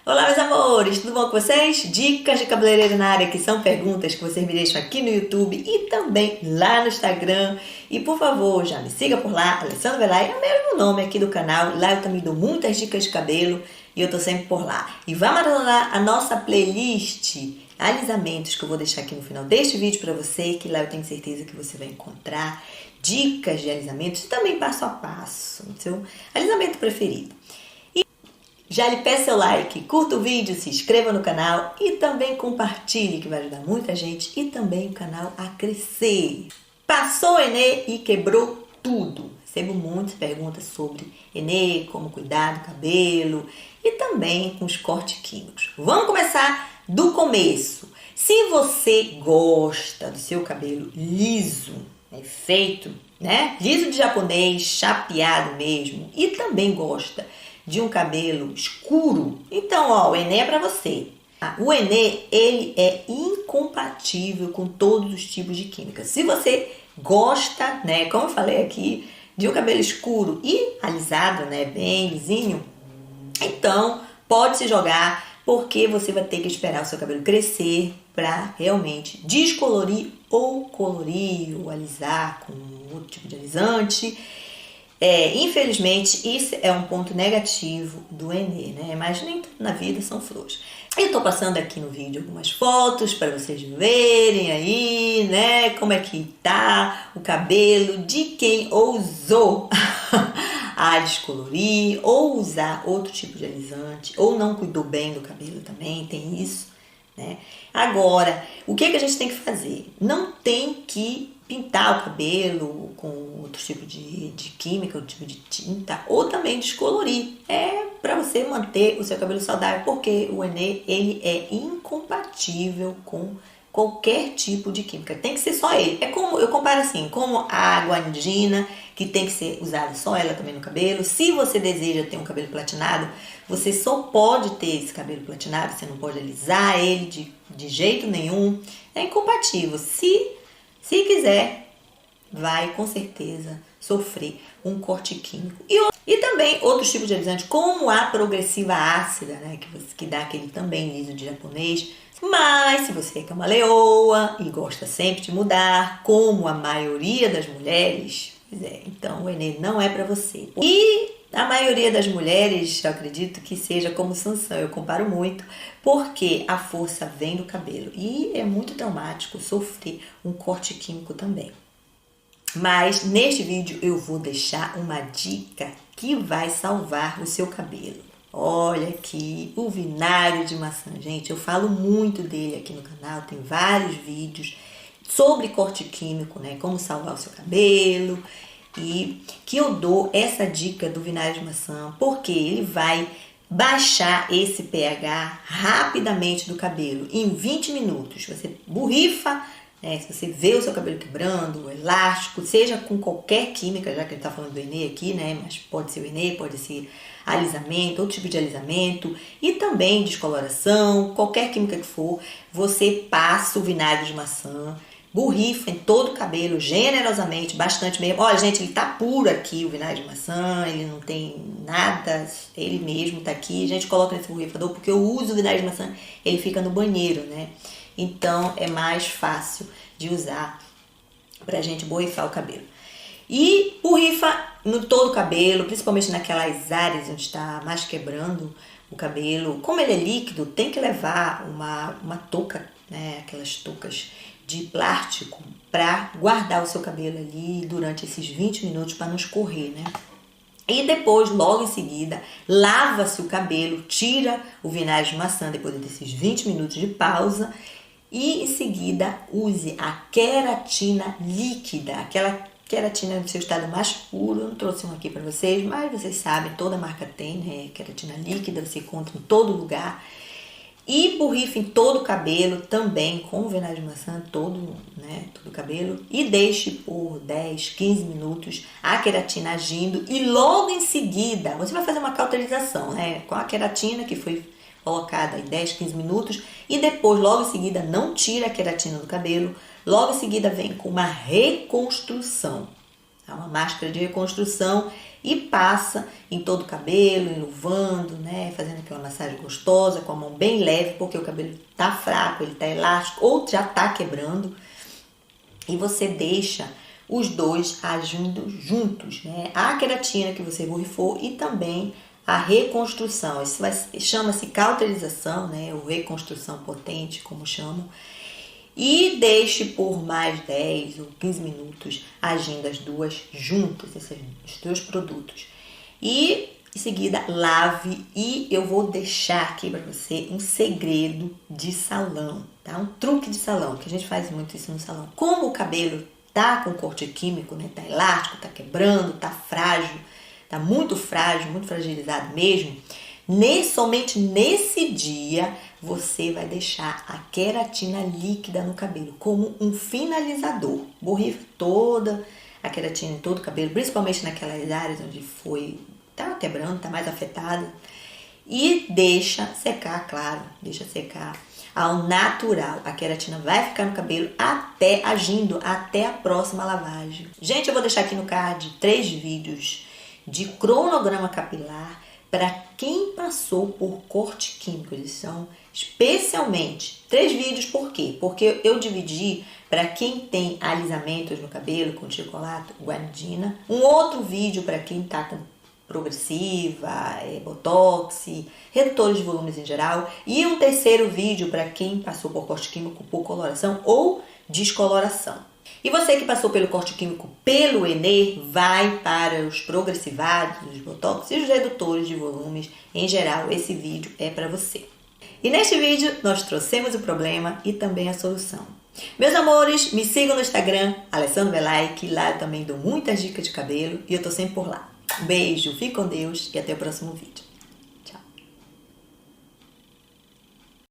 Olá, meus amores, tudo bom com vocês? Dicas de cabeleireiro na área, que são perguntas que vocês me deixam aqui no YouTube e também lá no Instagram. E por favor, já me siga por lá, Alessandra Velay, é o mesmo nome aqui do canal. Lá eu também dou muitas dicas de cabelo e eu tô sempre por lá. E vamos maratonar a nossa playlist alisamentos que eu vou deixar aqui no final deste vídeo para você, que lá eu tenho certeza que você vai encontrar dicas de alisamentos e também passo a passo, no seu alisamento preferido. Já lhe peço seu like, curta o vídeo, se inscreva no canal e também compartilhe, que vai ajudar muita gente e também o canal a crescer. Passou o Enê e quebrou tudo. Recebo muitas perguntas sobre Enê, como cuidar do cabelo e também com os cortes químicos. Vamos começar do começo. Se você gosta do seu cabelo liso, feito, né? Liso de japonês, chapeado mesmo, e também gosta de um cabelo escuro, então, ó, o Enê é para você. O Enê, ele é incompatível com todos os tipos de química. Se você gosta, né, como eu falei aqui, de um cabelo escuro e alisado, né, bem lisinho, então pode se jogar, porque você vai ter que esperar o seu cabelo crescer para realmente descolorir ou colorir ou alisar com outro tipo de alisante. Infelizmente, isso é um ponto negativo do Enê, né? Mas nem tudo na vida são flores. Eu tô passando aqui no vídeo algumas fotos para vocês verem aí, né? Como é que tá o cabelo de quem ousou a descolorir ou usar outro tipo de alisante ou não cuidou bem do cabelo também, tem isso, né? Agora, o que a gente tem que fazer? Não tem que pintar o cabelo com outro tipo de química, outro tipo de tinta, ou também descolorir. É para você manter o seu cabelo saudável, porque o Enê, ele é incompatível com qualquer tipo de química. Tem que ser só ele. É como, eu comparo assim, como a água andina, que tem que ser usada só ela também no cabelo. Se você deseja ter um cabelo platinado, você só pode ter esse cabelo platinado, você não pode alisar ele de jeito nenhum. É incompatível. Se quiser, vai com certeza sofrer um corte químico. E também outros tipos de alisante, como a progressiva ácida, né, que dá aquele também liso de japonês. Mas se você é uma leoa e gosta sempre de mudar, como a maioria das mulheres, então o Enê não é para você. E a maioria das mulheres, eu acredito que seja como Sansão, eu comparo muito, porque a força vem do cabelo e é muito traumático sofrer um corte químico também. Mas neste vídeo eu vou deixar uma dica que vai salvar o seu cabelo. Olha aqui, o vinagre de maçã, gente, eu falo muito dele aqui no canal, tem vários vídeos sobre corte químico, né, como salvar o seu cabelo, e que eu dou essa dica do vinagre de maçã, porque ele vai baixar esse pH rapidamente do cabelo, em 20 minutos, você borrifa, né, se você vê o seu cabelo quebrando, elástico, seja com qualquer química, já que ele tá falando do Enê aqui, né, mas pode ser o Enê, pode ser alisamento, outro tipo de alisamento e também descoloração, qualquer química que for, você passa o vinagre de maçã, borrifa em todo o cabelo, generosamente, bastante mesmo. Olha, gente, ele tá puro aqui, o vinagre de maçã, ele não tem nada, ele mesmo tá aqui. A gente coloca nesse borrifador porque eu uso o vinagre de maçã, ele fica no banheiro, né? Então, é mais fácil de usar pra gente borrifar o cabelo. E borrifa no todo o cabelo, principalmente naquelas áreas onde está mais quebrando o cabelo. Como ele é líquido, tem que levar uma touca, né? Aquelas toucas de plástico para guardar o seu cabelo ali durante esses 20 minutos para não escorrer, né? E depois, logo em seguida, lava-se o cabelo, tira o vinagre de maçã depois desses 20 minutos de pausa e em seguida use a queratina líquida, aquela queratina no seu estado mais puro. Eu não trouxe um aqui para vocês, mas vocês sabem, toda marca tem, né? Queratina líquida, você encontra em todo lugar. E borrifa em todo o cabelo também, com o vinagre de maçã, todo o cabelo. E deixe por 10, 15 minutos a queratina agindo. E logo em seguida, você vai fazer uma cauterização, né? Com a queratina que foi colocada em 10, 15 minutos. E depois, logo em seguida, não tira a queratina do cabelo. Logo em seguida, vem com uma reconstrução. Uma máscara de reconstrução e passa em todo o cabelo, enluvando, né? Fazendo aquela massagem gostosa, com a mão bem leve, porque o cabelo tá fraco, ele tá elástico ou já tá quebrando. E você deixa os dois agindo juntos, né? A queratina que você borrifou e também a reconstrução. Isso chama-se cauterização, né? Ou reconstrução potente, como chamam. E deixe por mais 10 ou 15 minutos agindo as duas juntas, esses dois produtos. E em seguida lave, e eu vou deixar aqui para você um segredo de salão, tá? Um truque de salão, que a gente faz muito isso no salão. Como o cabelo tá com corte químico, né? Tá elástico, tá quebrando, tá frágil, tá muito frágil, muito fragilizado mesmo. Somente nesse dia você vai deixar a queratina líquida no cabelo como um finalizador. Borrifa toda a queratina em todo o cabelo, principalmente naquelas áreas onde tá quebrando, tá mais afetada. E deixa secar, claro, deixa secar ao natural. A queratina vai ficar no cabelo agindo até a próxima lavagem. Gente, eu vou deixar aqui no card 3 vídeos de cronograma capilar para quem passou por corte químico. Eles são especialmente 3 vídeos. Por quê? Porque eu dividi para quem tem alisamentos no cabelo com chocolate, guanidina. Um outro vídeo para quem tá com progressiva, botox, redutores de volumes em geral. E um terceiro vídeo para quem passou por corte químico por coloração ou descoloração. E você que passou pelo corte químico pelo Ener, vai para os progressivados, os botox e os redutores de volumes em geral. Esse vídeo é para você. E neste vídeo nós trouxemos o problema e também a solução. Meus amores, me sigam no Instagram, Alessandro Belay, que lá eu também dou muitas dicas de cabelo e eu tô sempre por lá. Um beijo, fique com Deus e até o próximo vídeo.